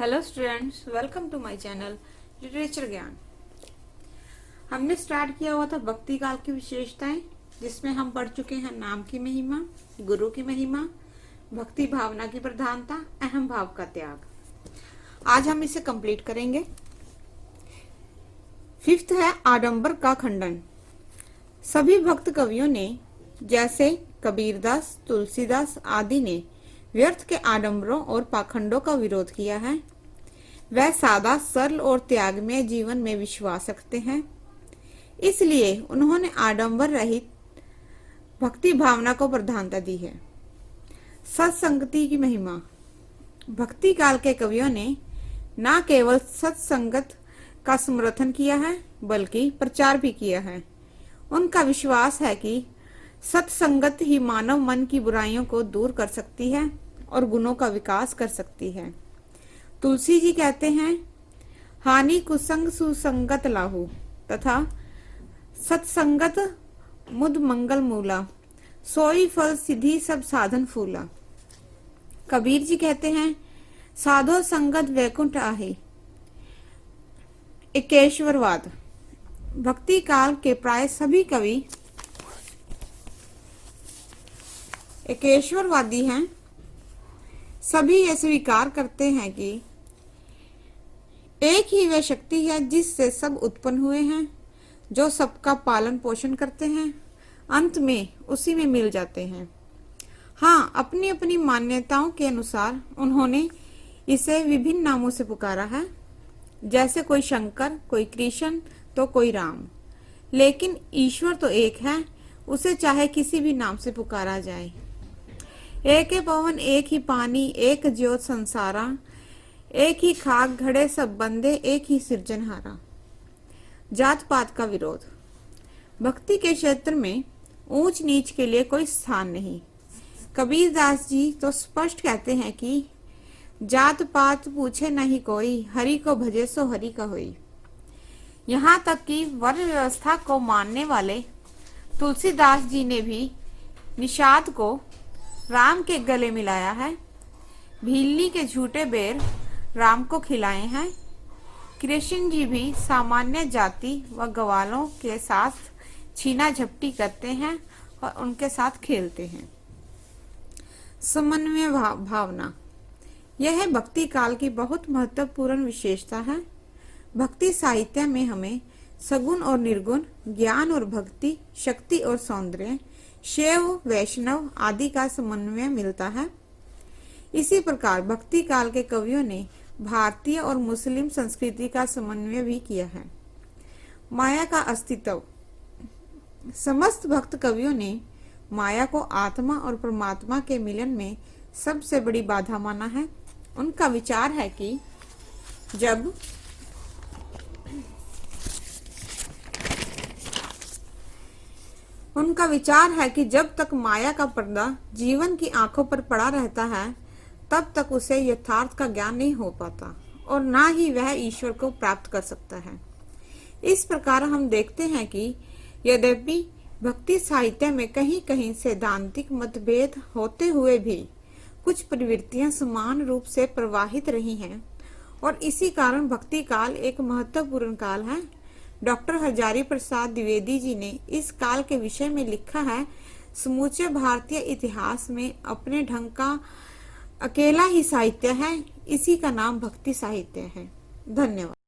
Hello students, welcome to my channel literature Gyan. हमने start किया हुआ था भक्ति काल की विशेषताएं, जिसमें हम पढ़ चुके हैं नाम की महिमा, गुरु की महिमा, भक्ति भावना की प्रधानता, अहम भाव का त्याग। आज हम इसे कंप्लीट करेंगे। फिफ्थ है आडंबर का खंडन। सभी भक्त कवियों ने, जैसे कबीरदास, तुलसीदास आदि ने व्यर्थ के आडंबरों और पाखंडों का विरोध किया है। वह सादा, सरल और त्यागमय जीवन में विश्वास रखते हैं। इसलिए उन्होंने आडंबर रहित भक्ति भावना को प्रधानता दी है। सत्संगति की महिमा। भक्ति काल के कवियों ने न केवल सत्संगत का समर्थन किया है, बल्कि प्रचार भी किया है। उनका विश्वास है कि सत्संगत ही मानव मन की बुराइयों को दूर कर सकती है और गुणों का विकास कर सकती है। तुलसी जी कहते हैं, हानि कुसंग सुसंगत लाहू तथा सत्संगत मुद मंगल मूला, सोई फल सिद्धि सब साधन फूला। कबीर जी कहते हैं, साधो संगत वैकुंठ आहे। एकेश्वरवाद। भक्ति काल के प्राय सभी कवि एकेश्वरवादी हैं। सभी ये स्वीकार करते हैं कि एक ही वह शक्ति है जिससे सब उत्पन्न हुए हैं, जो सबका पालन पोषण करते हैं, अंत में उसी में मिल जाते हैं। हाँ, अपनी अपनी मान्यताओं के अनुसार उन्होंने इसे विभिन्न नामों से पुकारा है, जैसे कोई शंकर, कोई कृष्ण तो कोई राम। लेकिन ईश्वर तो एक है, उसे चाहे किसी भी नाम से पुकारा जाए। एक ही पवन, एक ही पानी, एक ज्योत संसारा, एक ही खाक घड़े सब बंदे, एक ही सिरजनहारा। जात पात का विरोध। भक्ति के क्षेत्र में ऊंच नीच के लिए कोई स्थान नहीं। कबीरदास जी तो स्पष्ट कहते हैं कि जात पात पूछे नहीं कोई, हरि को भजे सो हरि का होई। यहाँ तक कि वर्ण व्यवस्था को मानने वाले तुलसीदास जी ने भी निषाद को राम के गले मिलाया है। भीलनी के झूठे बेर राम को खिलाए हैं। कृष्ण जी भी सामान्य जाति व ग्वालों के साथ छीना झपटी करते हैं और उनके साथ खेलते हैं। समन्वय भावना। यह भक्ति काल की बहुत महत्वपूर्ण विशेषता है। भक्ति साहित्य में हमें सगुण और निर्गुण, ज्ञान और भक्ति, शक्ति और सौंदर्य, शैव वैष्णव आदि का समन्वय मिलता है। इसी प्रकार भक्ति काल के कवियों ने भारतीय और मुस्लिम संस्कृति का समन्वय भी किया है। माया का अस्तित्व। समस्त भक्त कवियों ने माया को आत्मा और परमात्मा के मिलन में सबसे बड़ी बाधा माना है। उनका विचार है कि जब तक माया का पर्दा जीवन की आंखों पर पड़ा रहता है, तब तक उसे यथार्थ का ज्ञान नहीं हो पाता और ना ही वह ईश्वर को प्राप्त कर सकता है। इस प्रकार हम देखते हैं कि यद्यपि भक्ति साहित्य में कहीं कहीं सैद्धांतिक मतभेद होते हुए भी कुछ प्रवृत्तियां समान रूप से प्रवाहित रही हैं और इसी कारण भक्ति काल एक महत्वपूर्ण काल है। डॉक्टर हजारी प्रसाद द्विवेदी जी ने इस काल के विषय में लिखा है, समूचे भारतीय इतिहास में अपने ढंग का अकेला ही साहित्य है, इसी का नाम भक्ति साहित्य है। धन्यवाद।